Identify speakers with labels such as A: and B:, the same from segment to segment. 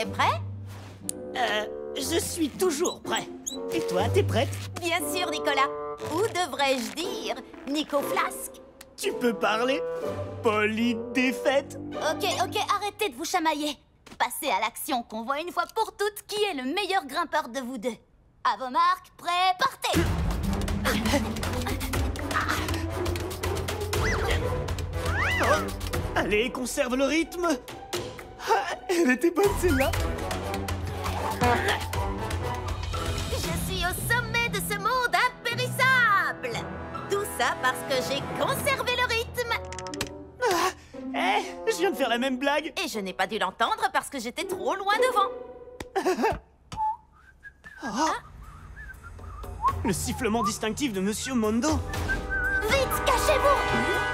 A: es prêt?
B: Je suis toujours prêt. Et toi, t'es prête?
A: Bien sûr, Nicolas. Ou devrais-je dire Nico Flasque?
B: Tu peux parler? Polly défaite?
A: Ok, arrêtez de vous chamailler. Passez à l'action, qu'on voit une fois pour toutes qui est le meilleur grimpeur de vous deux. À vos marques, prêts, partez!
B: Oh, allez, conserve le rythme. Ah, elle était bonne celle-là.
A: Je suis au sommet de ce monde impérissable. Tout ça parce que j'ai conservé le rythme.
B: Je viens de faire la même blague.
A: Et je n'ai pas dû l'entendre parce que j'étais trop loin devant.
B: Le sifflement distinctif de Monsieur Mondo.
A: Vite, cachez-vous!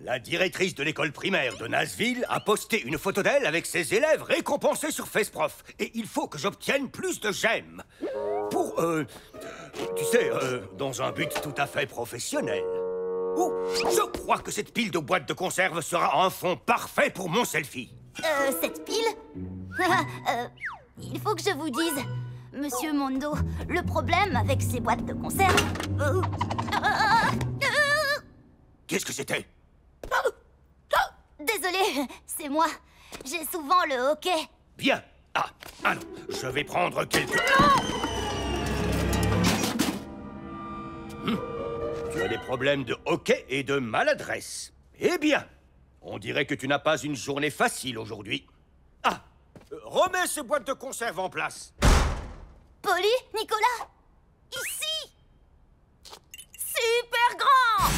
C: La directrice de l'école primaire de Nazville a posté une photo d'elle avec ses élèves récompensés sur FaceProf. Et il faut que j'obtienne plus de j'aime. Pour, tu sais, dans un but tout à fait professionnel. Oh, je crois que cette pile de boîtes de conserve sera un fond parfait pour mon selfie.
A: Cette pile? Il faut que je vous dise, Monsieur Mondo, le problème avec ces boîtes de conserve...
C: Qu'est-ce que c'était?
A: Désolé, c'est moi. J'ai souvent le hoquet.
C: Bien. Ah, alors, je vais prendre quelques... Tu as des problèmes de hoquet et de maladresse. Eh bien, on dirait que tu n'as pas une journée facile aujourd'hui. Ah, remets ces boîtes de conserve en place.
A: Polly, Nicolas, ici. Super grand.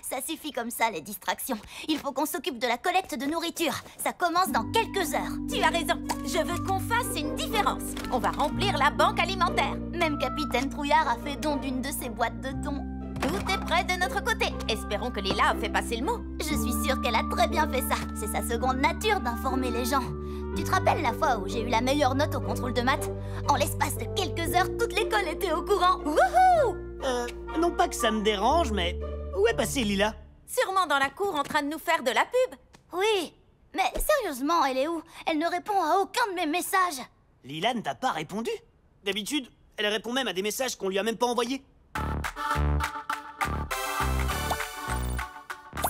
A: Ça suffit comme ça, les distractions. Il faut qu'on s'occupe de la collecte de nourriture. Ça commence dans quelques heures. Tu as raison. Je veux qu'on fasse une différence. On va remplir la banque alimentaire. Même Capitaine Trouillard a fait don d'une de ses boîtes de thon. Tout est prêt de notre côté. Espérons que Lila a fait passer le mot. Je suis sûre qu'elle a très bien fait ça. C'est sa seconde nature d'informer les gens. Tu te rappelles la fois où j'ai eu la meilleure note au contrôle de maths? En l'espace de quelques heures, toute l'école était au courant. Wouhou!
B: Non pas que ça me dérange, mais... Où est passée Lila?
A: Sûrement dans la cour en train de nous faire de la pub. Oui, mais sérieusement, elle est où? Elle ne répond à aucun de mes messages.
B: Lila ne t'a pas répondu? D'habitude, elle répond même à des messages qu'on lui a même pas envoyés.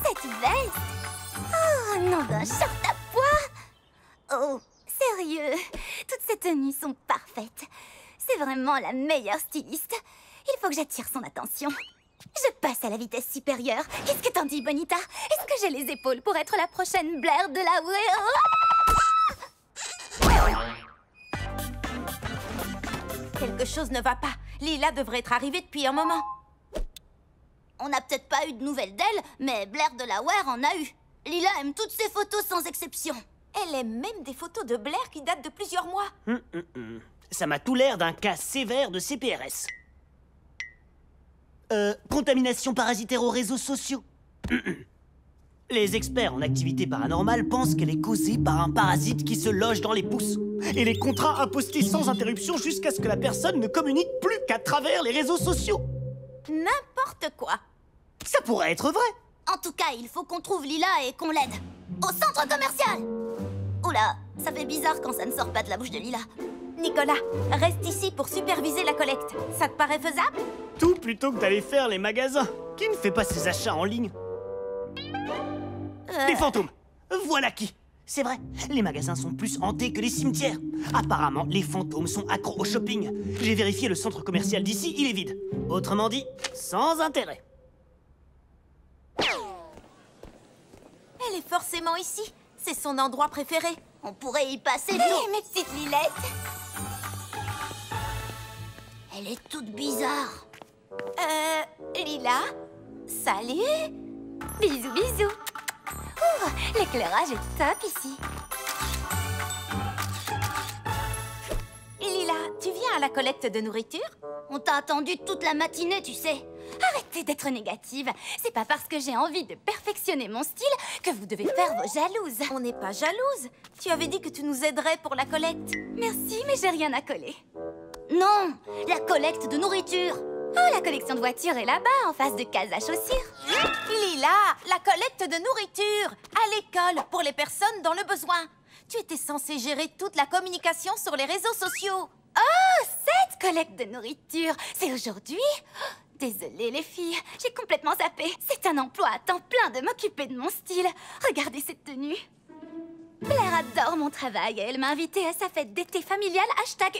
A: Cette veste? Oh, nom d'un short à pois! Oh, sérieux? Toutes ces tenues sont parfaites. C'est vraiment la meilleure styliste. Il faut que j'attire son attention. Je passe à la vitesse supérieure. Qu'est-ce que t'en dis, Bonita? Est-ce que j'ai les épaules pour être la prochaine Blair de la... Quelque chose ne va pas. Lila devrait être arrivée depuis un moment. On n'a peut-être pas eu de nouvelles d'elle, mais Blair de la Ware en a eu. Lila aime toutes ses photos sans exception. Elle aime même des photos de Blair qui datent de plusieurs mois.
B: Ça m'a tout l'air d'un cas sévère de CPRS. Contamination parasitaire aux réseaux sociaux. Les experts en activité paranormale pensent qu'elle est causée par un parasite qui se loge dans les pouces et les contraint à poster sans interruption jusqu'à ce que la personne ne communique plus qu'à travers les réseaux sociaux.
A: N'importe quoi.
B: Ça pourrait être vrai.
A: En tout cas, il faut qu'on trouve Lila et qu'on l'aide. Au centre commercial. Oula, ça fait bizarre quand ça ne sort pas de la bouche de Lila. Nicolas, reste ici pour superviser la collecte. Ça te paraît faisable?
B: Tout plutôt que d'aller faire les magasins. Qui ne fait pas ses achats en ligne? Des fantômes. Voilà qui. C'est vrai, les magasins sont plus hantés que les cimetières. Apparemment, les fantômes sont accros au shopping. J'ai vérifié le centre commercial d'ici, il est vide. Autrement dit, sans intérêt.
A: Elle est forcément ici. C'est son endroit préféré. On pourrait y passer nous. Mes petites lilettes. Elle est toute bizarre. Lila? Salut? Bisous, bisous. Ouh, l'éclairage est top ici.
D: Lila, tu viens à la collecte de nourriture?
A: On t'a attendu toute la matinée, tu sais. Arrêtez d'être négative. C'est pas parce que j'ai envie de perfectionner mon style que vous devez faire vos jalouses.
D: On n'est pas jalouse. Tu avais dit que tu nous aiderais pour la collecte.
A: Merci, mais j'ai rien à coller. Non, la collecte de nourriture. Oh, la collection de voitures est là-bas, en face de case à chaussures.
D: Lila, la collecte de nourriture à l'école pour les personnes dans le besoin. Tu étais censée gérer toute la communication sur les réseaux sociaux.
A: Oh, cette collecte de nourriture, c'est aujourd'hui? Oh, désolée les filles, j'ai complètement zappé. C'est un emploi à temps plein de m'occuper de mon style. Regardez cette tenue. Blair adore mon travail et elle m'a invitée à sa fête d'été familiale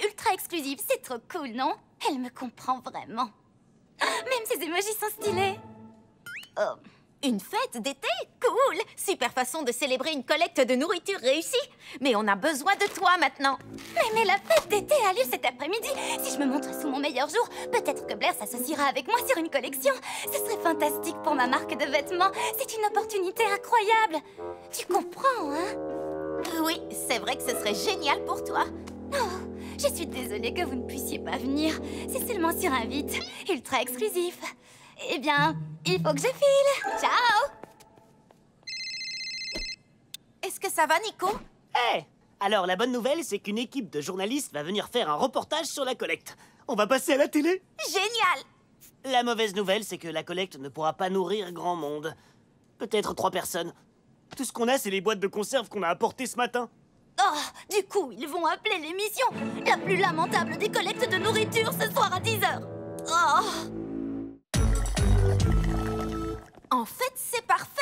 A: #ultra exclusive. C'est trop cool, non? Elle me comprend vraiment. Même ses emojis sont stylés.
D: Oh, une fête d'été? Cool! Super façon de célébrer une collecte de nourriture réussie. Mais on a besoin de toi maintenant.
A: Mais la fête d'été a lieu cet après-midi. Si je me montre sous mon meilleur jour, peut-être que Blair s'associera avec moi sur une collection. Ce serait fantastique pour ma marque de vêtements. C'est une opportunité incroyable. Tu comprends, hein?
D: Oui, c'est vrai que ce serait génial pour toi.
A: Oh, je suis désolée que vous ne puissiez pas venir. C'est seulement sur invite, ultra exclusif. Eh bien, il faut que je file. Ciao!
D: Est-ce que ça va, Nico?
B: Hé! Alors, la bonne nouvelle, c'est qu'une équipe de journalistes va venir faire un reportage sur la collecte. On va passer à la télé.
D: Génial!
B: La mauvaise nouvelle, c'est que la collecte ne pourra pas nourrir grand monde. Peut-être 3 personnes. Tout ce qu'on a, c'est les boîtes de conserve qu'on a apportées ce matin.
A: Oh, du coup, ils vont appeler l'émission la plus lamentable des collectes de nourriture ce soir à 10h. Oh!
D: En fait, c'est parfait.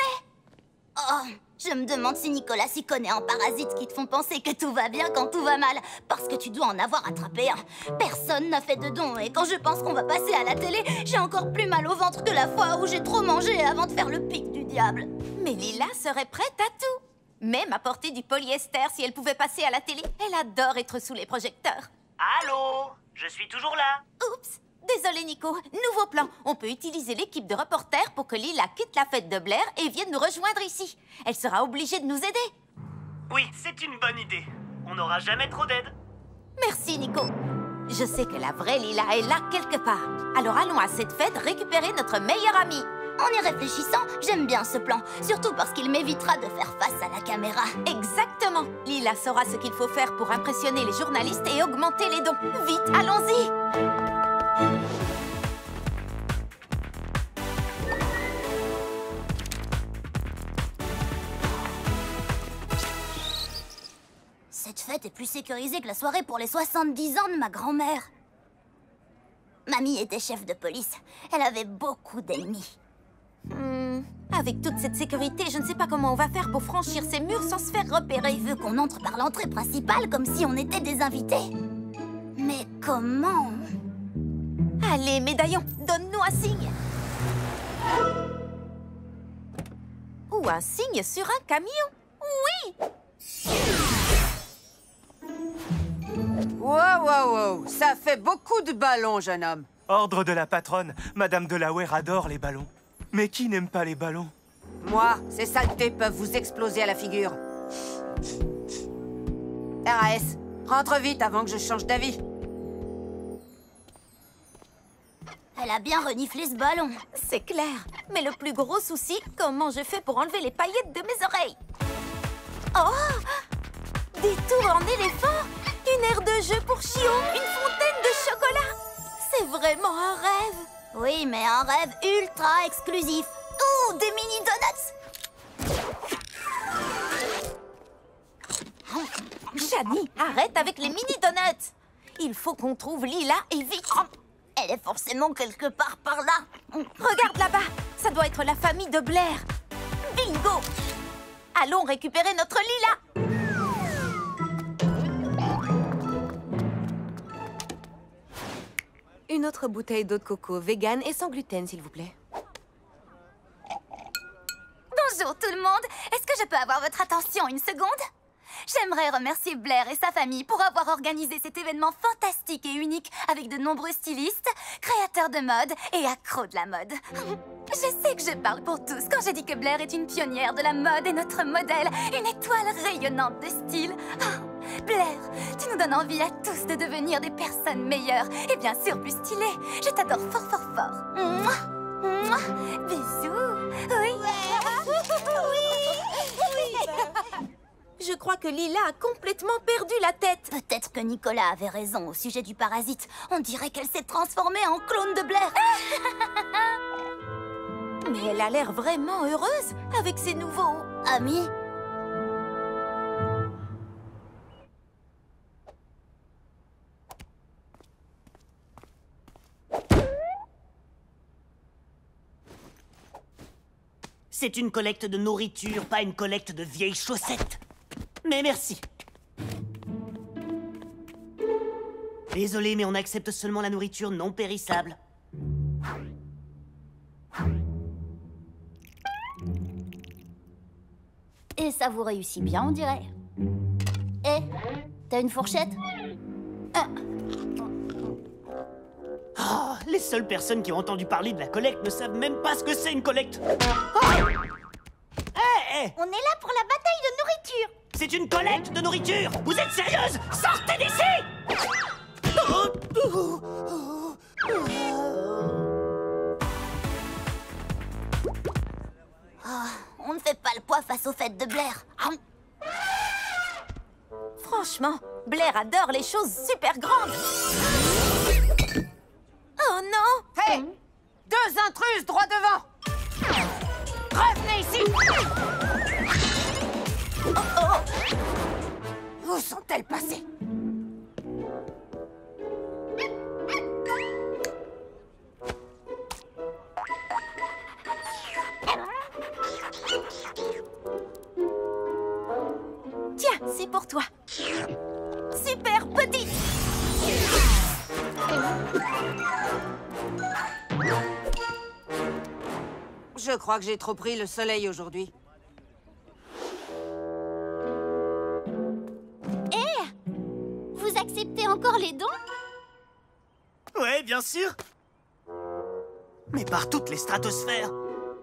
A: Oh, je me demande si Nicolas s'y connaît en parasites qui te font penser que tout va bien quand tout va mal. Parce que tu dois en avoir attrapé un. Personne n'a fait de don et quand je pense qu'on va passer à la télé, j'ai encore plus mal au ventre que la fois où j'ai trop mangé avant de faire le pic du diable.
D: Mais Lila serait prête à tout. Même à porter du polyester si elle pouvait passer à la télé. Elle adore être sous les projecteurs.
B: Allô? Je suis toujours là.
D: Oups! Désolé Nico, nouveau plan. On peut utiliser l'équipe de reporters pour que Lila quitte la fête de Blair et vienne nous rejoindre ici. Elle sera obligée de nous aider.
B: Oui, c'est une bonne idée. On n'aura jamais trop d'aide.
D: Merci Nico. Je sais que la vraie Lila est là quelque part. Alors allons à cette fête récupérer notre meilleure amie.
A: En y réfléchissant, j'aime bien ce plan. Surtout parce qu'il m'évitera de faire face à la caméra.
D: Exactement. Lila saura ce qu'il faut faire pour impressionner les journalistes et augmenter les dons. Vite, allons-y.
A: Cette fête est plus sécurisée que la soirée pour les 70 ans de ma grand-mère. Mamie était chef de police. Elle avait beaucoup d'ennemis.
D: Avec toute cette sécurité, je ne sais pas comment on va faire pour franchir ces murs sans se faire repérer.
A: Il veut qu'on entre par l'entrée principale comme si on était des invités. Mais comment?
D: Allez, médaillon, donne-nous un signe. Ou un signe sur un camion. Oui!
E: Wow, wow, wow. Ça fait beaucoup de ballons, jeune homme.
F: Ordre de la patronne, Madame Delaware adore les ballons. Mais qui n'aime pas les ballons?
E: Moi, ces saletés peuvent vous exploser à la figure. RAS, rentre vite avant que je change d'avis.
A: Elle a bien reniflé ce ballon.
D: C'est clair. Mais le plus gros souci, comment je fais pour enlever les paillettes de mes oreilles? Oh! Des tours en éléphant! Une aire de jeu pour chiots! Une fontaine de chocolat! C'est vraiment un rêve!
A: Oui, mais un rêve ultra exclusif. Oh, des mini-donuts!
D: Shani, arrête avec les mini-donuts! Il faut qu'on trouve Lila et vite!
A: Elle est forcément quelque part par là.
D: Regarde là-bas! Ça doit être la famille de Blair! Bingo! Allons récupérer notre Lila!
G: Une autre bouteille d'eau de coco vegan et sans gluten, s'il vous plaît.
A: Bonjour tout le monde. Est-ce que je peux avoir votre attention une seconde? J'aimerais remercier Blair et sa famille pour avoir organisé cet événement fantastique et unique avec de nombreux stylistes, créateurs de mode et accros de la mode. Je sais que je parle pour tous quand je dis que Blair est une pionnière de la mode et notre modèle, une étoile rayonnante de style. Blair, tu nous donnes envie à tous de devenir des personnes meilleures et bien sûr plus stylées. Je t'adore fort, fort, fort. Mouah, mouah, bisous. Oui.
D: Je crois que Lila a complètement perdu la tête.
A: Peut-être que Nicolas avait raison au sujet du parasite. On dirait qu'elle s'est transformée en clone de Blair.
D: Mais elle a l'air vraiment heureuse avec ses nouveaux
A: amis.
B: C'est une collecte de nourriture, pas une collecte de vieilles chaussettes. Mais merci. Désolé, mais on accepte seulement la nourriture non périssable.
A: Et ça vous réussit bien, on dirait. Eh, t'as une fourchette?
B: Oh, les seules personnes qui ont entendu parler de la collecte ne savent même pas ce que c'est une collecte. Hé,
A: On est là pour la bataille de nourriture.
B: c'est une collecte de nourriture. Vous êtes sérieuse? Sortez d'ici!
A: On ne fait pas le poids face aux fêtes de Blair.
D: Franchement, Blair adore les choses super grandes. Oh non!
E: Hé! Deux intruses droit devant! Revenez ici!
D: Oh, oh.
E: Où sont-elles passées?
D: Tiens, c'est pour toi. Super petite.
E: Je crois que j'ai trop pris le soleil aujourd'hui.
A: Vous acceptez encore les dons?
B: Ouais, bien sûr. Mais par toutes les stratosphères,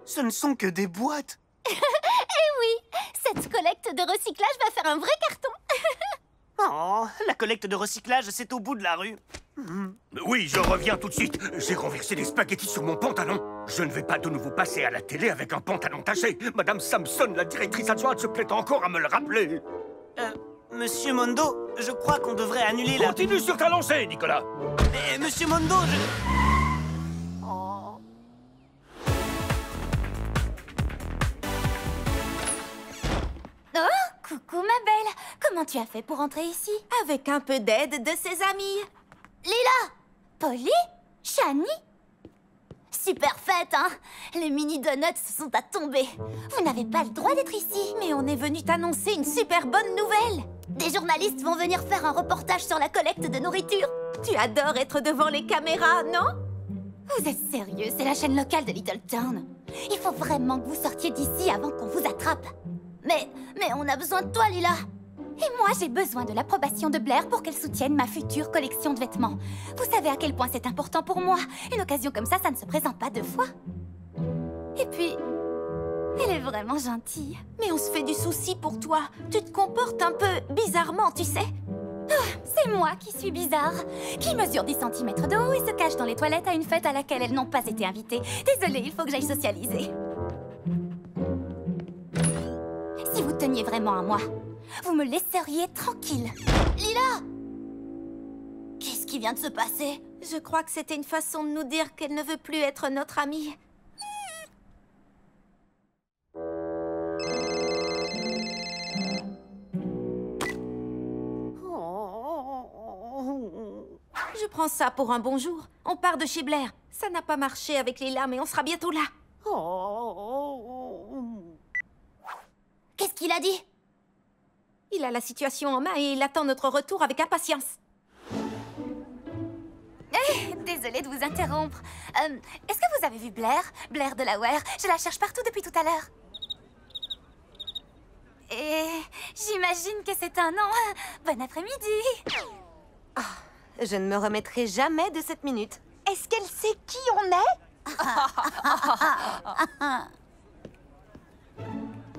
B: ce ne sont que des boîtes.
A: Cette collecte de recyclage va faire un vrai carton.
B: Oh, la collecte de recyclage, c'est au bout de la rue.
C: Oui, je reviens tout de suite. J'ai renversé des spaghettis sur mon pantalon. Je ne vais pas de nouveau passer à la télé avec un pantalon taché. Madame Samson, la directrice adjointe, se plaît encore à me le rappeler.
B: Monsieur Mondo, je crois qu'on devrait annuler la...
C: Continue sur ta lancée, Nicolas.
B: Mais Monsieur Mondo, je...
A: Oh, coucou ma belle. Comment tu as fait pour entrer ici?
D: Avec un peu d'aide de ses amis.
A: Lila, Polly, Shani. Super fête, hein? Les mini donuts sont à tomber. Vous n'avez pas le droit d'être ici.
D: Mais on est venu t'annoncer une super bonne nouvelle.
A: Des journalistes vont venir faire un reportage sur la collecte de nourriture.
D: Tu adores être devant les caméras, non?
A: Vous êtes sérieux? C'est la chaîne locale de Little Town. Il faut vraiment que vous sortiez d'ici avant qu'on vous attrape. Mais on a besoin de toi, Lila. Et moi, j'ai besoin de l'approbation de Blair pour qu'elle soutienne ma future collection de vêtements. Vous savez à quel point c'est important pour moi. Une occasion comme ça ne se présente pas deux fois. Et puis, elle est vraiment gentille.
D: Mais on se fait du souci pour toi. Tu te comportes un peu bizarrement, tu sais.
A: C'est moi qui suis bizarre, qui mesure 10 cm de haut et se cache dans les toilettes à une fête à laquelle elles n'ont pas été invitées. Désolée, il faut que j'aille socialiser. Si vous teniez vraiment à moi, vous me laisseriez tranquille. Lila! Qu'est-ce qui vient de se passer?
D: Je crois que c'était une façon de nous dire qu'elle ne veut plus être notre amie. Je prends ça pour un bonjour. On part de chez Blair. Ça n'a pas marché avec Lila, mais on sera bientôt là.
A: Qu'est-ce qu'il a dit?
D: Il a la situation en main et il attend notre retour avec impatience.
A: Désolée de vous interrompre. Est-ce que vous avez vu Blair? Blair Delaware? Je la cherche partout depuis tout à l'heure. Et j'imagine que c'est un nom. Bon après-midi.
G: Je ne me remettrai jamais de cette minute.
E: Est-ce qu'elle sait qui on est?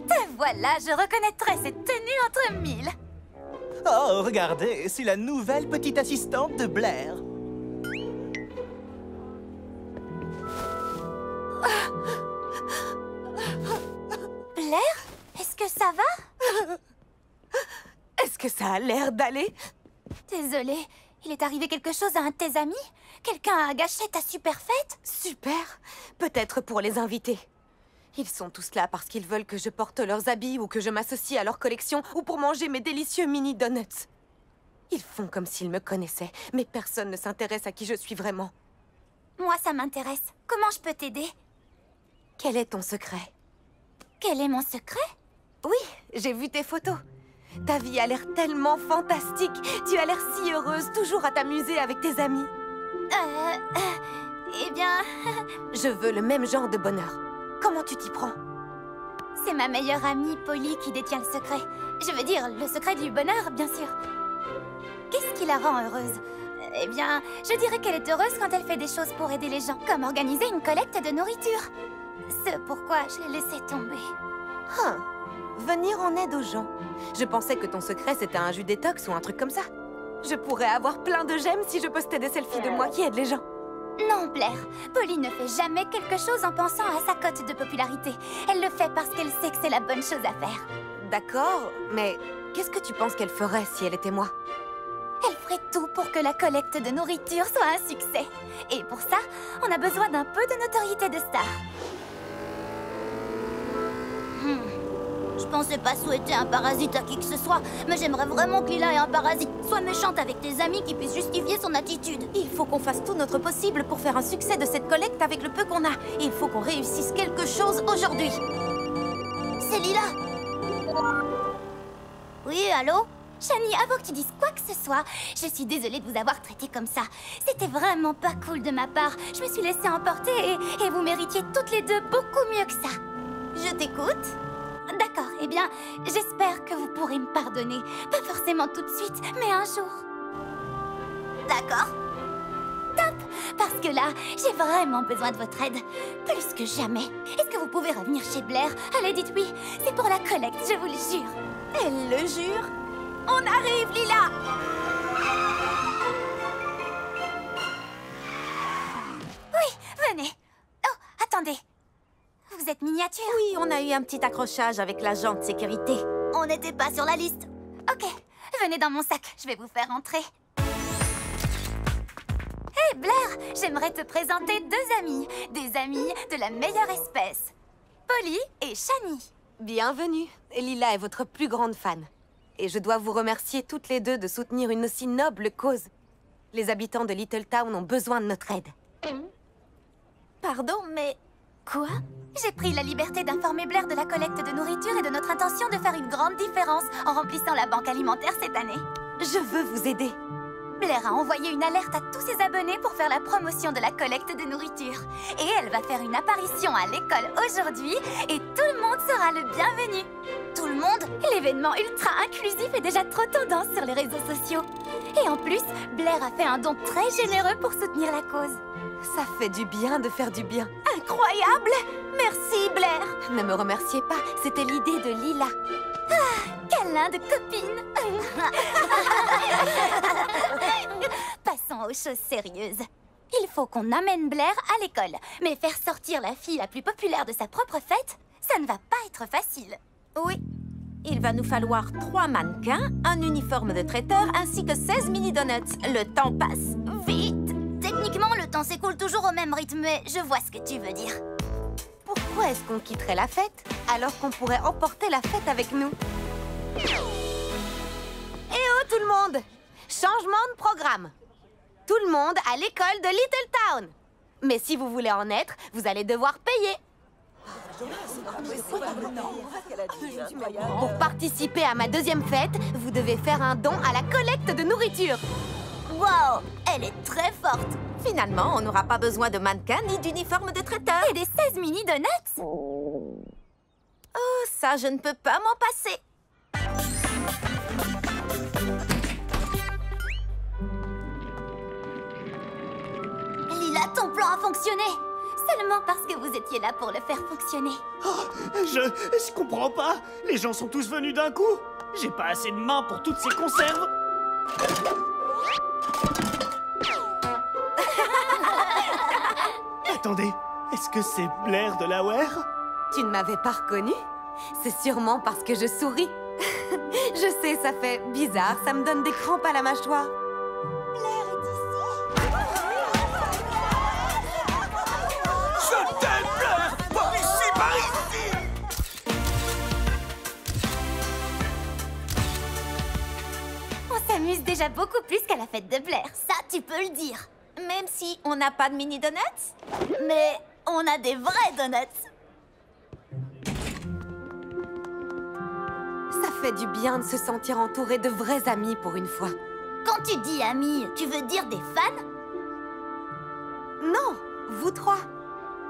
A: Te voilà, je reconnaîtrais cette tenue entre mille.
F: Oh, regardez, c'est la nouvelle petite assistante de Blair.
A: Blair, est-ce que ça va?
G: Est-ce que ça a l'air d'aller?
A: Désolée, il est arrivé quelque chose à un de tes amis? Quelqu'un a gâché ta super fête?
G: Super. Peut-être pour les invités. Ils sont tous là parce qu'ils veulent que je porte leurs habits ou que je m'associe à leur collection ou pour manger mes délicieux mini donuts. Ils font comme s'ils me connaissaient, mais personne ne s'intéresse à qui je suis vraiment.
A: Moi, ça m'intéresse. Comment je peux t'aider?
G: Quel est ton secret?
A: Quel est mon secret?
G: Oui, j'ai vu tes photos. Ta vie a l'air tellement fantastique. Tu as l'air si heureuse, toujours à t'amuser avec tes amis.
A: Eh bien...
G: Je veux le même genre de bonheur. Comment tu t'y prends?
A: C'est ma meilleure amie, Polly, qui détient le secret. Je veux dire, le secret du bonheur, bien sûr. Qu'est-ce qui la rend heureuse? Eh bien, je dirais qu'elle est heureuse quand elle fait des choses pour aider les gens, comme organiser une collecte de nourriture. C'est pourquoi je l'ai laissé tomber.
G: Venir en aide aux gens. Je pensais que ton secret, c'était un jus détox ou un truc comme ça. Je pourrais avoir plein de j'aime si je postais des selfies de moi qui aident les gens.
A: Non, Blair. Polly ne fait jamais quelque chose en pensant à sa cote de popularité. Elle le fait parce qu'elle sait que c'est la bonne chose à faire.
G: D'accord, mais qu'est-ce que tu penses qu'elle ferait si elle était moi?
A: Elle ferait tout pour que la collecte de nourriture soit un succès. Et pour ça, on a besoin d'un peu de notoriété de star. Je pensais pas souhaiter un parasite à qui que ce soit, mais j'aimerais vraiment que Lila ait un parasite. Sois méchante avec tes amis qui puissent justifier son attitude.
D: Il faut qu'on fasse tout notre possible pour faire un succès de cette collecte avec le peu qu'on a. Il faut qu'on réussisse quelque chose aujourd'hui.
A: C'est Lila. Oui, allô? Shani, avant que tu dises quoi que ce soit, je suis désolée de vous avoir traité comme ça. C'était vraiment pas cool de ma part. Je me suis laissée emporter et vous méritiez toutes les deux beaucoup mieux que ça. Je t'écoute. D'accord, eh bien, j'espère que vous pourrez me pardonner. Pas forcément tout de suite, mais un jour. D'accord. Top! Parce que là, j'ai vraiment besoin de votre aide. Plus que jamais. Est-ce que vous pouvez revenir chez Blair? Allez, dites oui. C'est pour la collecte, je vous le jure.
D: Elle le jure. On arrive, Lila!
A: Oui, venez. Oh, attendez. Vous êtes miniature?
D: Oui, on a eu un petit accrochage avec l'agent de sécurité.
A: On n'était pas sur la liste. Ok, venez dans mon sac, je vais vous faire entrer. Hé Blair, j'aimerais te présenter deux amis. Des amis de la meilleure espèce. Polly et Shani.
G: Bienvenue. Lila est votre plus grande fan. Et je dois vous remercier toutes les deux de soutenir une aussi noble cause. Les habitants de Little Town ont besoin de notre aide.
A: Pardon, mais... Quoi? J'ai pris la liberté d'informer Blair de la collecte de nourriture et de notre intention de faire une grande différence en remplissant la banque alimentaire cette année.
G: Je veux vous aider.
A: Blair a envoyé une alerte à tous ses abonnés pour faire la promotion de la collecte de nourriture. Et elle va faire une apparition à l'école aujourd'hui et tout le monde sera le bienvenu. Tout le monde? L'événement ultra inclusif est déjà trop tendance sur les réseaux sociaux. Et en plus, Blair a fait un don très généreux pour soutenir la cause.
G: Ça fait du bien de faire du bien.
D: Incroyable! Merci, Blair!
G: Ne me remerciez pas, c'était l'idée de Lila.
A: Câlin de copine. Passons aux choses sérieuses. Il faut qu'on amène Blair à l'école. Mais faire sortir la fille la plus populaire de sa propre fête, ça ne va pas être facile.
D: Oui. Il va nous falloir 3 mannequins, un uniforme de traiteur ainsi que 16 mini donuts. Le temps passe vite.
A: Techniquement, le temps s'écoule toujours au même rythme, mais je vois ce que tu veux dire.
G: Pourquoi est-ce qu'on quitterait la fête alors qu'on pourrait emporter la fête avec nous? Eh oh tout le monde! Changement de programme. Tout le monde à l'école de Little Town. Mais si vous voulez en être, vous allez devoir payer. Pour participer à ma deuxième fête, vous devez faire un don à la collecte de nourriture.
A: Wow, elle est très forte.
D: Finalement, on n'aura pas besoin de mannequins ni d'uniforme de traiteur.
A: Et des 16 mini donuts.
D: Oh, ça, je ne peux pas m'en passer.
A: Ton plan a fonctionné. Seulement parce que vous étiez là pour le faire fonctionner.
B: Je comprends pas. Les gens sont tous venus d'un coup. J'ai pas assez de mains pour toutes ces conserves. Attendez, est-ce que c'est Blair de la Ware?
G: Tu ne m'avais pas reconnue? C'est sûrement parce que je souris. Je sais, ça fait bizarre, ça me donne des crampes à la mâchoire.
C: Je t'aime, Blair! Par ici, par ici!
A: On s'amuse déjà beaucoup plus qu'à la fête de Blair, ça tu peux le dire.
D: Même si on n'a pas de mini donuts?
A: Mais on a des vrais donuts.
G: Ça fait du bien de se sentir entouré de vrais amis pour une fois.
A: Quand tu dis amis, tu veux dire des fans?
G: Non, vous trois.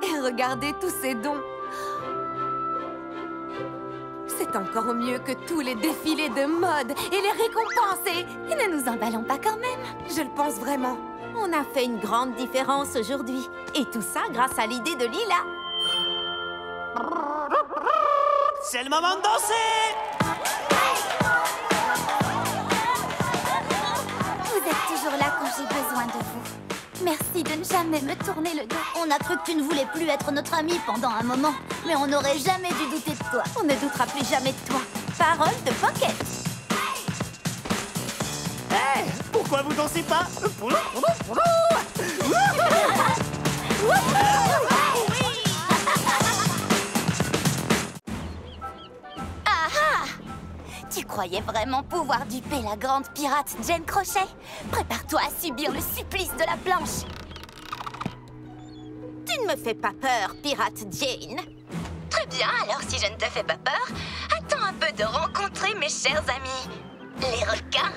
G: Et regardez tous ces dons. C'est encore mieux que tous les défilés de mode et les récompenses et
A: Ne nous emballons pas quand même.
G: je le pense vraiment.
D: On a fait une grande différence aujourd'hui. Et tout ça grâce à l'idée de Lila.
B: C'est le moment de danser!
A: Vous êtes toujours là quand j'ai besoin de vous. Merci de ne jamais me tourner le dos. On a cru que tu ne voulais plus être notre ami pendant un moment, mais on n'aurait jamais dû douter de toi.
D: On ne doutera plus jamais de toi. Parole de Pocket.
B: Hé! Pourquoi vous dansez pas?
A: Tu croyais vraiment pouvoir duper la grande pirate Jane Crochet? Prépare-toi à subir le supplice de la planche.
D: Tu ne me fais pas peur, pirate Jane.
A: Très bien, alors si je ne te fais pas peur, attends un peu de rencontrer mes chers amis, les requins.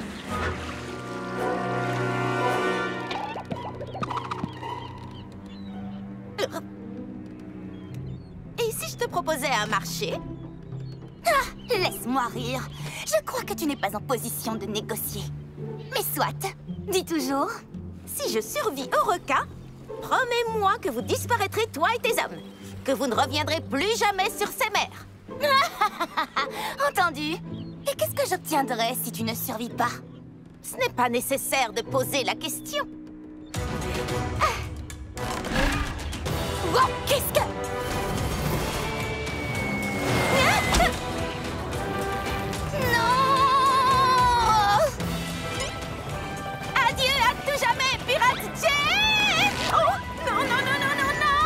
D: Et si je te proposais un marché?
A: Ah, laisse-moi rire. Je crois que tu n'es pas en position de négocier. Mais soit, dis toujours.
D: Si je survis au requin, promets-moi que vous disparaîtrez, toi et tes hommes. Que vous ne reviendrez plus jamais sur ces mers.
A: Entendu. Et qu'est-ce que j'obtiendrai si tu ne survis pas?
D: Ce n'est pas nécessaire de poser la question.
A: Wow, qu'est-ce que... Non!
D: Adieu à tout jamais, pirate Jane! Oh, non, non, non, non, non, non!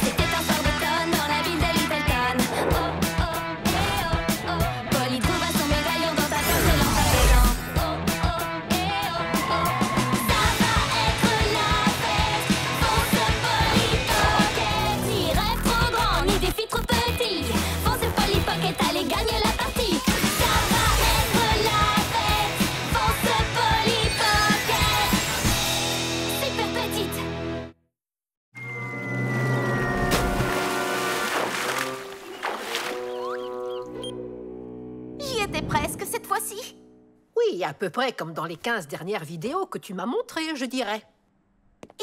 A: C'était un soir d'automne dans la ville de Littleton. Oh, oh, eh, oh, oh. Polly trouva son médaillon dans sa poche et l'en tapant. Oh, oh, eh, oh, oh. Ça va être la fête. Fonce Polly Pocket. Ni rêve trop grand, ni défi trop petit. Fonce Polly Pocket, allez gagner la partie. Ça va être la fête. Fonce Polly Pocket. Super petite.
D: J'y étais presque cette fois-ci.
E: Oui, à peu près comme dans les 15 dernières vidéos que tu m'as montrées, je dirais.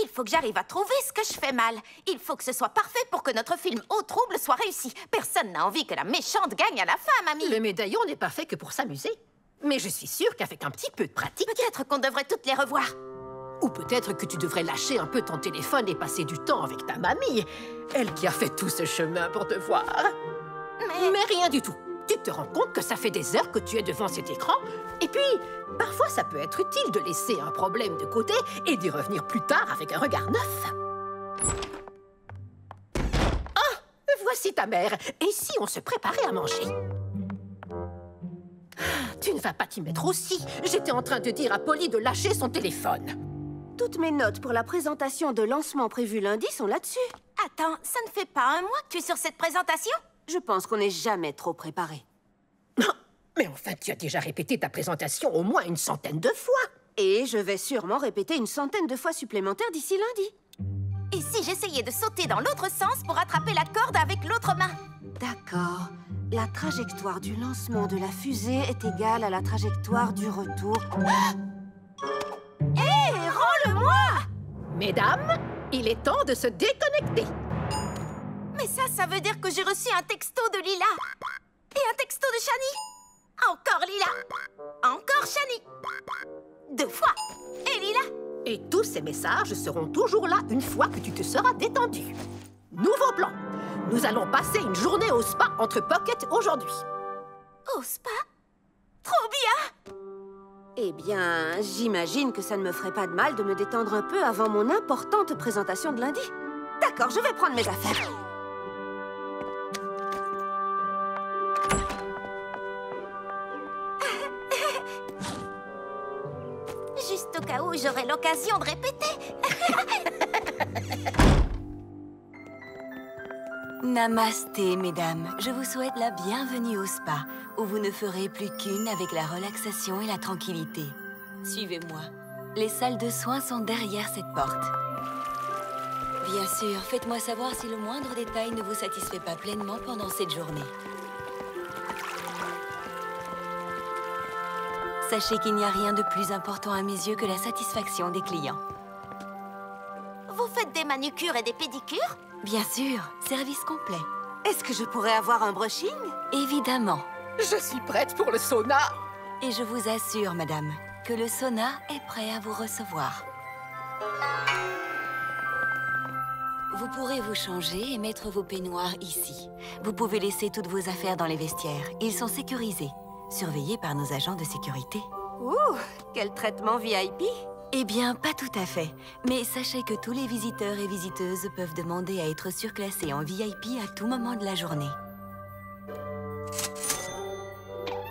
D: Il faut que j'arrive à trouver ce que je fais mal. Il faut que ce soit parfait pour que notre film Au Trouble soit réussi. Personne n'a envie que la méchante gagne à la fin, mamie.
E: Le médaillon n'est pas fait que pour s'amuser. Mais je suis sûre qu'avec un petit peu de pratique...
D: Peut-être qu'on devrait toutes les revoir.
E: Ou peut-être que tu devrais lâcher un peu ton téléphone et passer du temps avec ta mamie. Elle qui a fait tout ce chemin pour te voir. Mais rien du tout. Tu te rends compte que ça fait des heures que tu es devant cet écran. Et puis, parfois, ça peut être utile de laisser un problème de côté et d'y revenir plus tard avec un regard neuf. Ah, voici ta mère. Et si on se préparait à manger? Tu ne vas pas t'y mettre aussi. J'étais en train de dire à Polly de lâcher son téléphone.
H: Toutes mes notes pour la présentation de lancement prévue lundi sont là-dessus.
D: Attends, ça ne fait pas un mois que tu es sur cette présentation?
H: Je pense qu'on n'est jamais trop préparé.
E: Non, mais enfin, tu as déjà répété ta présentation au moins une centaine de fois.
H: Et je vais sûrement répéter une centaine de fois supplémentaires d'ici lundi.
D: Et si j'essayais de sauter dans l'autre sens pour attraper la corde avec l'autre main?
H: D'accord. La trajectoire du lancement de la fusée est égale à la trajectoire du retour.
G: Hé, rends-le-moi!
E: Mesdames, il est temps de se déconnecter.
D: Mais ça veut dire que j'ai reçu un texto de Lila. Et un texto de Shani. Encore Lila. Encore Shani. 2 fois. Et Lila.
E: Et tous ces messages seront toujours là une fois que tu te seras détendu. Nouveau plan. Nous allons passer une journée au spa entre Pocket aujourd'hui.
D: Au spa? Trop bien!
H: Eh bien, j'imagine que ça ne me ferait pas de mal de me détendre un peu avant mon importante présentation de lundi. D'accord, je vais prendre mes affaires.
D: Juste au cas où j'aurai l'occasion de répéter.
I: Namasté, mesdames. Je vous souhaite la bienvenue au spa, où vous ne ferez plus qu'une avec la relaxation et la tranquillité. Suivez-moi. Les salles de soins sont derrière cette porte. Bien sûr, faites-moi savoir si le moindre détail ne vous satisfait pas pleinement pendant cette journée. Sachez qu'il n'y a rien de plus important à mes yeux que la satisfaction des clients.
D: Vous faites des manucures et des pédicures?
I: Bien sûr, service complet.
H: Est-ce que je pourrais avoir un brushing?
I: Évidemment.
E: Je suis prête pour le sauna.
I: Et je vous assure, madame, que le sauna est prêt à vous recevoir. Vous pourrez vous changer et mettre vos peignoirs ici. Vous pouvez laisser toutes vos affaires dans les vestiaires. Ils sont sécurisés, surveillés par nos agents de sécurité.
H: Ouh, quel traitement VIP!
I: Eh bien, pas tout à fait. Mais sachez que tous les visiteurs et visiteuses peuvent demander à être surclassés en VIP à tout moment de la journée.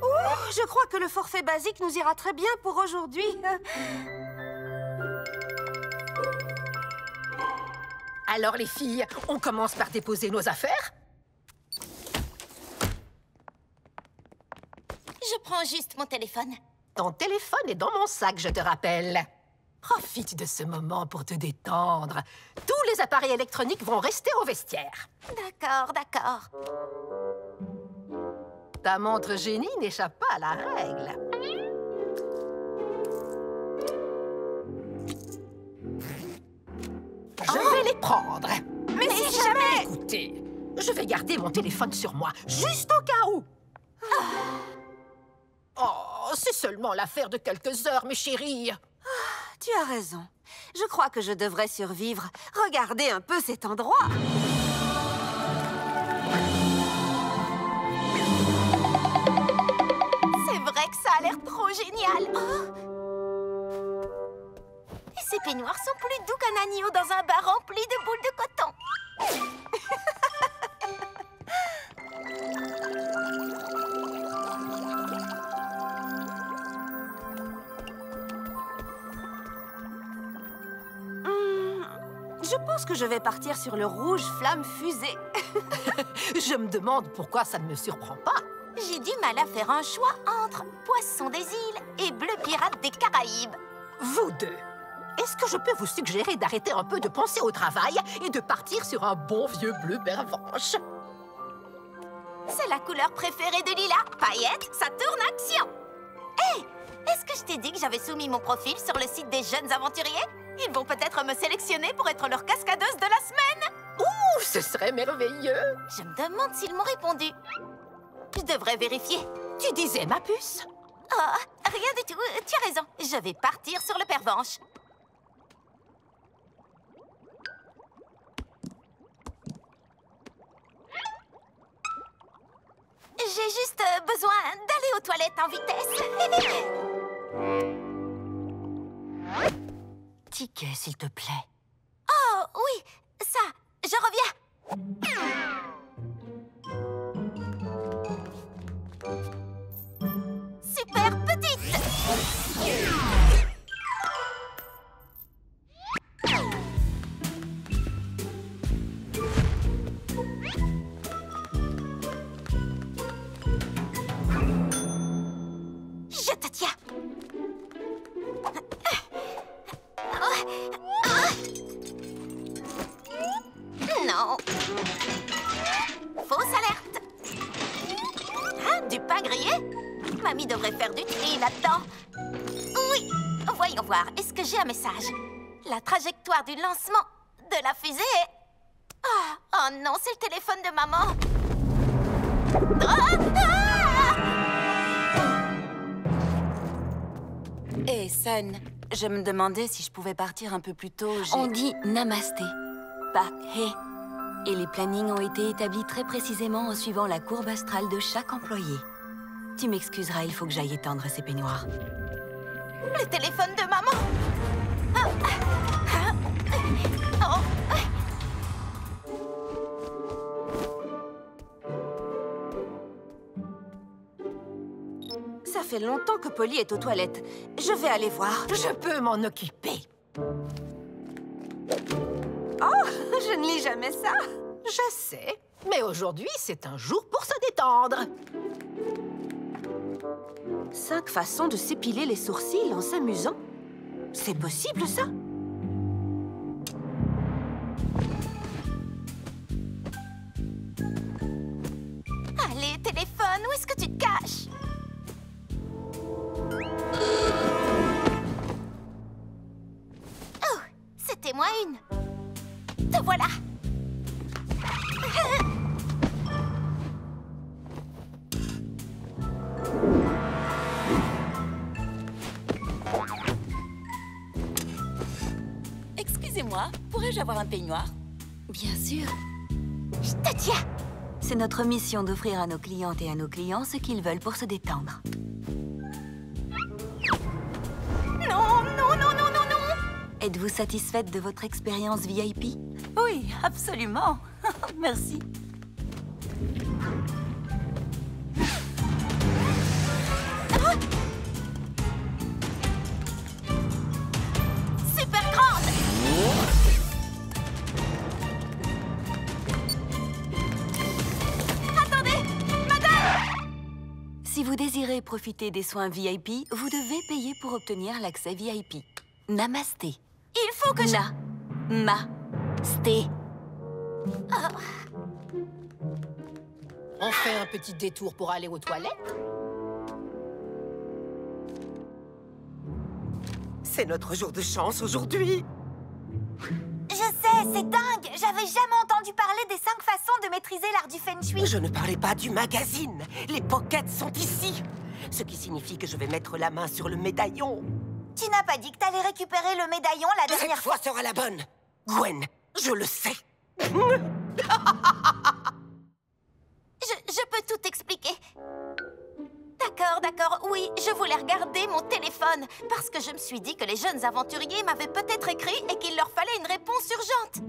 H: Ouh, je crois que le forfait basique nous ira très bien pour aujourd'hui.
E: Alors les filles, on commence par déposer nos affaires?
D: Je prends juste mon téléphone.
E: Ton téléphone est dans mon sac, je te rappelle. Profite de ce moment pour te détendre. Tous les appareils électroniques vont rester au vestiaire.
D: D'accord, d'accord.
E: Ta montre génie n'échappe pas à la règle. Je vais les prendre.
H: Mais si jamais...
E: Écoutez, je vais garder mon téléphone sur moi, juste au cas où. Oh, c'est seulement l'affaire de quelques heures, mes chéris.
H: Tu as raison. Je crois que je devrais survivre. Regardez un peu cet endroit.
D: C'est vrai que ça a l'air trop génial. Oh. Et ces peignoirs sont plus doux qu'un agneau dans un bar rempli de boules de coton.
H: Je pense que je vais partir sur le rouge flamme fusée.
E: Je me demande pourquoi ça ne me surprend pas.
D: J'ai du mal à faire un choix entre Poisson des îles et Bleu pirate des Caraïbes.
E: Vous deux, est-ce que je peux vous suggérer d'arrêter un peu de penser au travail et de partir sur un bon vieux bleu bervenche?
D: C'est la couleur préférée de Lila. Paillettes, ça tourne action. Hé, est-ce que je t'ai dit que j'avais soumis mon profil sur le site des jeunes aventuriers? Ils vont peut-être me sélectionner pour être leur cascadeuse de la semaine.
E: Ouh, ce serait merveilleux.
D: Je me demande s'ils m'ont répondu. Je devrais vérifier.
E: Tu disais, ma puce?
D: Oh, rien du tout. Tu as raison. Je vais partir sur le pervenche. J'ai juste besoin d'aller aux toilettes en vitesse.
I: Ticket, s'il te plaît.
D: Oh, oui, ça, je reviens. Super petite. Je te tiens. Non. Fausse alerte. Du pain grillé? Mamie devrait faire du tri là-dedans. Oui, voyons voir. Est-ce que j'ai un message? La trajectoire du lancement de la fusée est... Oh non, c'est le téléphone de maman.
I: Hé, Sun, je me demandais si je pouvais partir un peu plus tôt. On dit namasté, pas hé. Et les plannings ont été établis très précisément en suivant la courbe astrale de chaque employé. Tu m'excuseras, il faut que j'aille étendre ces peignoirs.
D: Le téléphone de maman.
H: Ça fait longtemps que Polly est aux toilettes. Je vais aller voir.
E: Je peux m'en occuper.
H: Oh, je ne lis jamais ça.
E: Je sais, mais aujourd'hui, c'est un jour pour se détendre.
H: 5 façons de s'épiler les sourcils en s'amusant. C'est possible, ça?
D: Allez, téléphone, où est-ce que tu te caches? Oh, c'était moi une. Te voilà.
I: Excusez-moi, pourrais-je avoir un peignoir? Bien sûr.
D: Je te tiens.
I: C'est notre mission d'offrir à nos clientes et à nos clients ce qu'ils veulent pour se détendre.
D: Non, non, non, non, non, non.
I: Êtes-vous satisfaite de votre expérience VIP? Oui, absolument. Merci.
D: Super grande. Attendez, madame.
I: Si vous désirez profiter des soins VIP, vous devez payer pour obtenir l'accès VIP. Namasté.
D: Il faut que je...
I: Na-ma-sté.
E: On fait un petit détour pour aller aux toilettes?
J: C'est notre jour de chance aujourd'hui.
A: Je sais, c'est dingue. J'avais jamais entendu parler des 5 façons de maîtriser l'art du feng shui.
J: Je ne parlais pas du magazine. Les pockets sont ici. Ce qui signifie que je vais mettre la main sur le médaillon.
A: Tu n'as pas dit que t'allais récupérer le médaillon la dernière
J: Cette fois sera la bonne. Gwen, je le sais.
D: Je peux tout expliquer. D'accord, d'accord, oui, je voulais regarder mon téléphone parce que je me suis dit que les jeunes aventuriers m'avaient peut-être écrit et qu'il leur fallait une réponse urgente.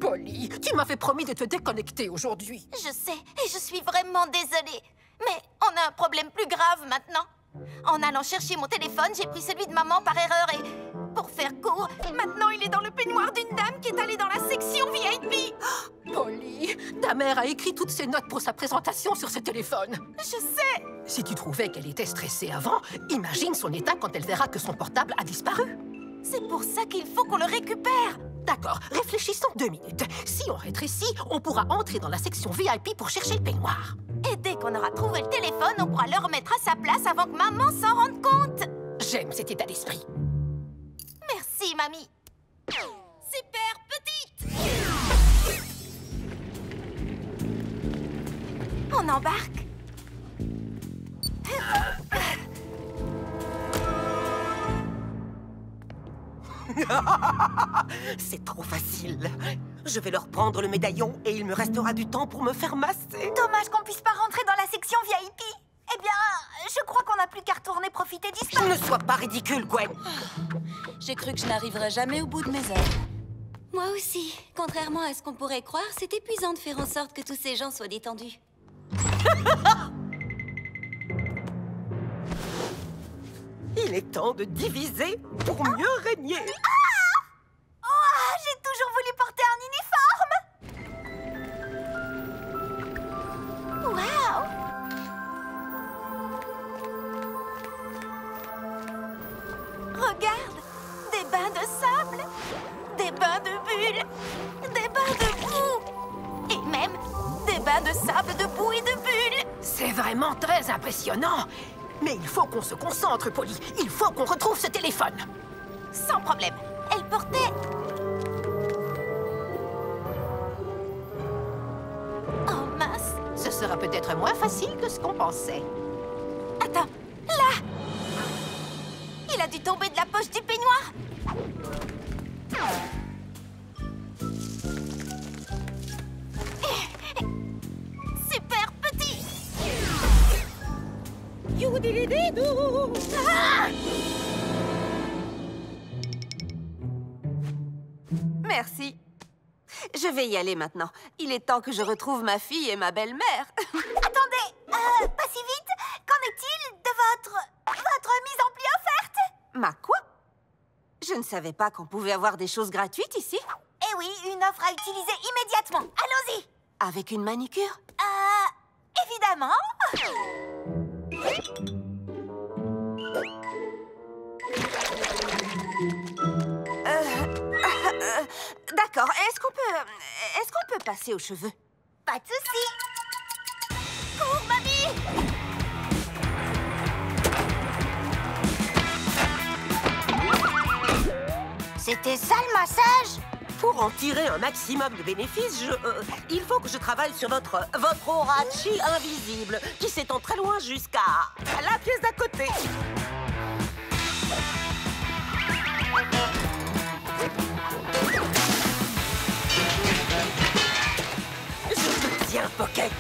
E: Polly, tu m'avais promis de te déconnecter aujourd'hui.
D: Je sais, et je suis vraiment désolée. Mais on a un problème plus grave maintenant. En allant chercher mon téléphone, j'ai pris celui de maman par erreur et... Pour faire court, maintenant il est dans le peignoir d'une dame qui est allée dans la section VIP.
E: Polly, ta mère a écrit toutes ses notes pour sa présentation sur ce téléphone.
D: Je sais.
E: Si tu trouvais qu'elle était stressée avant, imagine son état quand elle verra que son portable a disparu.
D: C'est pour ça qu'il faut qu'on le récupère.
E: D'accord, réfléchissons 2 minutes. Si on rétrécit, on pourra entrer dans la section VIP pour chercher le peignoir.
D: Et dès qu'on aura trouvé le téléphone, on pourra le remettre à sa place avant que maman s'en rende compte.
E: J'aime cet état d'esprit.
D: Merci, mamie. Super petite. On embarque.
J: C'est trop facile. Je vais leur prendre le médaillon et il me restera du temps pour me faire masser.
A: Dommage qu'on puisse pas rentrer dans la section VIP. Eh bien, je crois qu'on n'a plus qu'à retourner profiter du spa.
J: Ne sois pas ridicule, Gwen.
I: J'ai cru que je n'arriverais jamais au bout de mes heures. Moi aussi. Contrairement à ce qu'on pourrait croire, c'est épuisant de faire en sorte que tous ces gens soient détendus.
J: Il est temps de diviser pour mieux régner.
A: Oh, j'ai toujours voulu porter un uniforme. Waouh!
D: Regarde, des bains de sable, des bains de bulles, des bains de boue et même des bains de sable, de boue et de bulles.
E: C'est vrai. vraiment très impressionnant. Mais il faut qu'on se concentre, Polly. Il faut qu'on retrouve ce téléphone.
D: Sans problème. Elle portait... Oh mince.
E: Ce sera peut-être moins facile que ce qu'on pensait.
D: Attends, là! Il a dû tomber de la poche du peignoir. Super petit. Ah!
H: Merci. Je vais y aller maintenant. Il est temps que je retrouve ma fille et ma belle-mère.
A: Attendez, pas si vite. Qu'en est-il de votre mise en pli offerte?
H: Ma quoi? Je ne savais pas qu'on pouvait avoir des choses gratuites ici.
A: Eh oui, une offre à utiliser immédiatement. Allons-y.
H: Avec une manicure?
A: Évidemment.
H: D'accord. Est-ce qu'on peut passer aux cheveux?
A: Pas de souci. Cours, mamie. C'était ça le massage?
J: Pour en tirer un maximum de bénéfices, il faut que je travaille sur votre aura chi invisible, qui s'étend très loin jusqu'à la pièce d'à côté. Je te tiens, Pocket.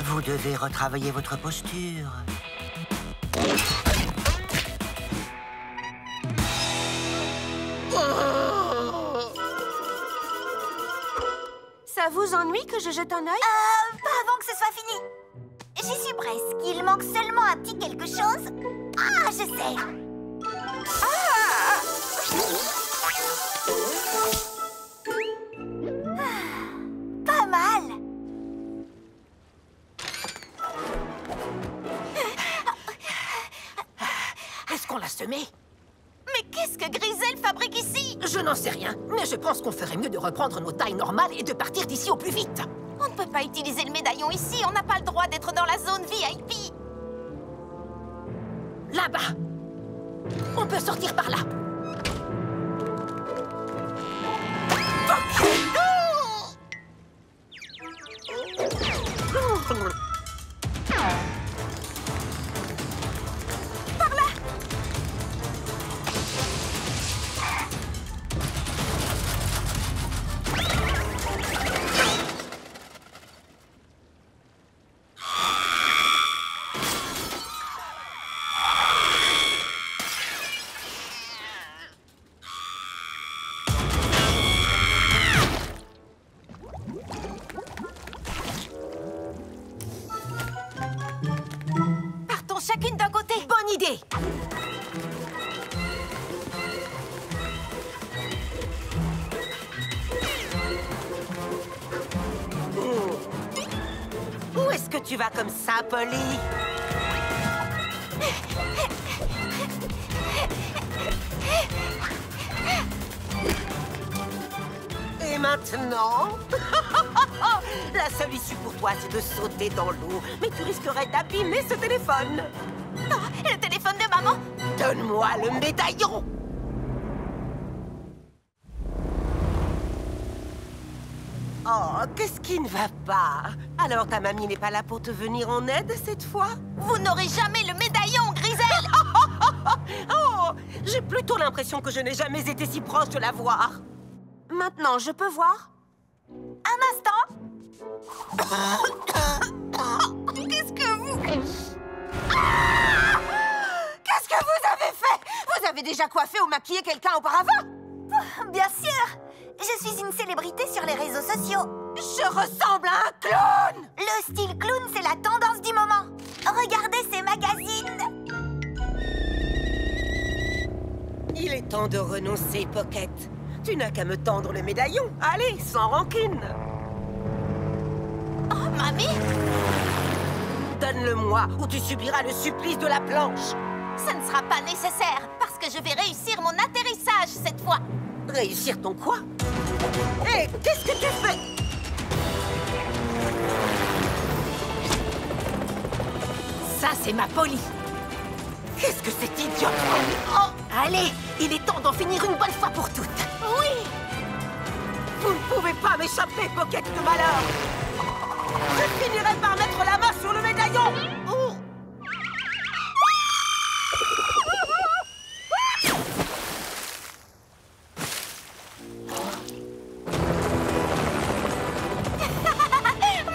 J: Vous devez retravailler votre posture.
H: Ça vous ennuie que je jette un œil?
A: Pas avant que ce soit fini. J'y suis presque. Il manque seulement un petit quelque chose. Ah, je sais. Pas mal.
E: Est-ce qu'on l'a semé?
D: Mais qu'est-ce que Grisel fabrique ici?
E: Je n'en sais rien, mais je pense qu'on ferait mieux de reprendre nos tailles normales et de partir d'ici au plus vite.
D: On ne peut pas utiliser le médaillon ici. On n'a pas le droit d'être dans la zone VIP.
E: Là-bas. On peut sortir par là.
D: Partons chacune d'un côté.
E: Bonne idée.
J: Où est-ce que tu vas comme ça, Polly? Et maintenant? La seule issue pour toi, c'est de sauter dans l'eau. Mais tu risquerais d'abîmer ce téléphone.
D: Oh, le téléphone de maman.
J: Donne-moi le médaillon. Oh, qu'est-ce qui ne va pas? Alors ta mamie n'est pas là pour te venir en aide cette fois?
D: Vous n'aurez jamais le médaillon, Grisel.
J: Oh, j'ai plutôt l'impression que je n'ai jamais été si proche de la voir.
H: Maintenant, je peux voir?
A: Un instant.
H: Qu'est-ce que vous avez fait? Vous avez déjà coiffé ou maquillé quelqu'un auparavant?
A: Bien sûr. Je suis une célébrité sur les réseaux sociaux.
H: Je ressemble à un clown!
A: Le style clown, c'est la tendance du moment. Regardez ces magazines.
J: Il est temps de renoncer, Pocket. Tu n'as qu'à me tendre le médaillon. Allez, sans rancune.
D: Oh, mamie.
J: Donne-le-moi ou tu subiras le supplice de la planche.
D: Ça ne sera pas nécessaire, parce que je vais réussir mon atterrissage cette fois.
J: Réussir ton quoi? Hé, qu'est-ce que tu fais?
E: Ça, c'est ma Polly.
J: Qu'est-ce que c'est idiot?
E: Oh, allez, il est temps d'en finir une bonne fois pour toutes.
D: Oui.
J: Vous ne pouvez pas m'échapper, Pocket de malheur. Je finirai par mettre la main sur le médaillon. Oh.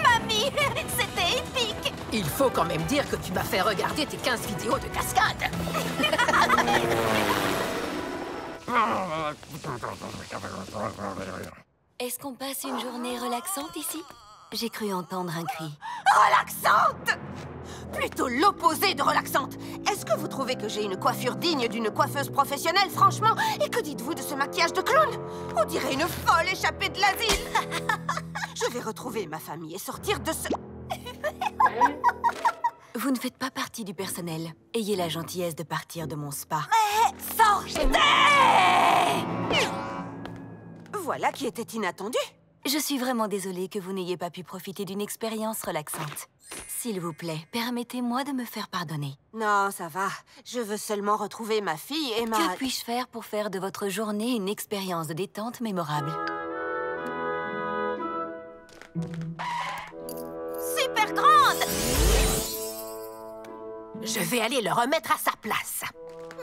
D: Mamie, c'était épique.
E: Il faut quand même dire que tu m'as fait regarder tes 15 vidéos de cascade.
I: Est-ce qu'on passe une journée relaxante ici? J'ai cru entendre un cri.
H: Relaxante? Plutôt l'opposé de relaxante. Est-ce que vous trouvez que j'ai une coiffure digne d'une coiffeuse professionnelle, franchement? Et que dites-vous de ce maquillage de clown? On dirait une folle échappée de l'asile. Je vais retrouver ma famille et sortir de ce...
I: Vous ne faites pas partie du personnel. Ayez la gentillesse de partir de mon spa.
H: Sortez! Voilà qui était inattendu.
I: Je suis vraiment désolée que vous n'ayez pas pu profiter d'une expérience relaxante. S'il vous plaît, permettez-moi de me faire pardonner.
H: Non, ça va. Je veux seulement retrouver ma fille et ma...
I: Que puis-je faire pour faire de votre journée une expérience de détente mémorable?
D: Super grande.
E: Je vais aller le remettre à sa place.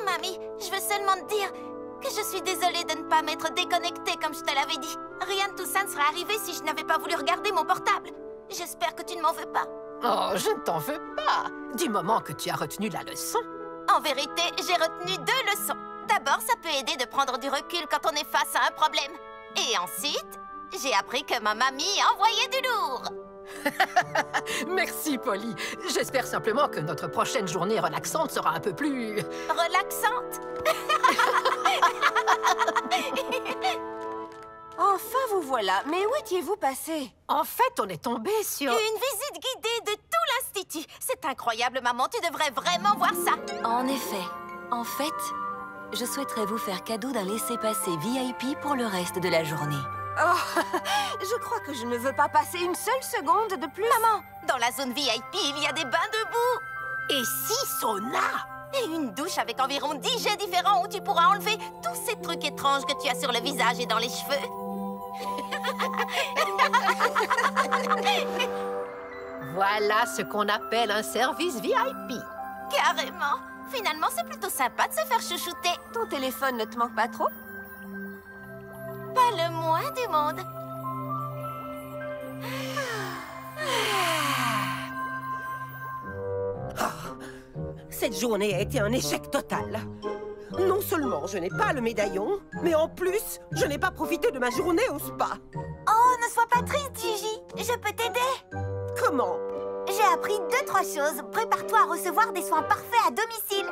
D: Mamie, je veux seulement te dire que je suis désolée de ne pas m'être déconnectée comme je te l'avais dit. Rien de tout ça ne serait arrivé si je n'avais pas voulu regarder mon portable. J'espère que tu ne m'en veux pas.
E: Oh, je ne t'en veux pas. Du moment que tu as retenu la leçon.
D: En vérité, j'ai retenu 2 leçons. D'abord, ça peut aider de prendre du recul quand on est face à un problème. Et ensuite, j'ai appris que ma mamie envoyait du lourd.
E: Merci, Polly. J'espère simplement que notre prochaine journée relaxante sera un peu plus...
D: Relaxante.
H: Enfin, vous voilà. Mais où étiez-vous passé?
E: En fait, on est tombé sur...
D: Une visite guidée de tout l'Institut. C'est incroyable, maman. Tu devrais vraiment voir ça.
I: En effet. En fait, je souhaiterais vous faire cadeau d'un laissez-passer VIP pour le reste de la journée.
H: Oh, je crois que je ne veux pas passer une seule seconde de plus.
D: Maman, dans la zone VIP, il y a des bains de boue.
E: Et 6 saunas.
D: Et une douche avec environ 10 jets différents où tu pourras enlever tous ces trucs étranges que tu as sur le visage et dans les cheveux.
E: Voilà ce qu'on appelle un service VIP.
D: Carrément. Finalement, c'est plutôt sympa de se faire chouchouter.
H: Ton téléphone ne te manque pas trop?
D: Pas le moins du monde.
J: Cette journée a été un échec total. Non seulement je n'ai pas le médaillon, mais en plus, je n'ai pas profité de ma journée au spa.
A: Oh, ne sois pas triste, Gigi. Je peux t'aider.
J: Comment?
A: J'ai appris 2-3 choses. Prépare-toi à recevoir des soins parfaits à domicile.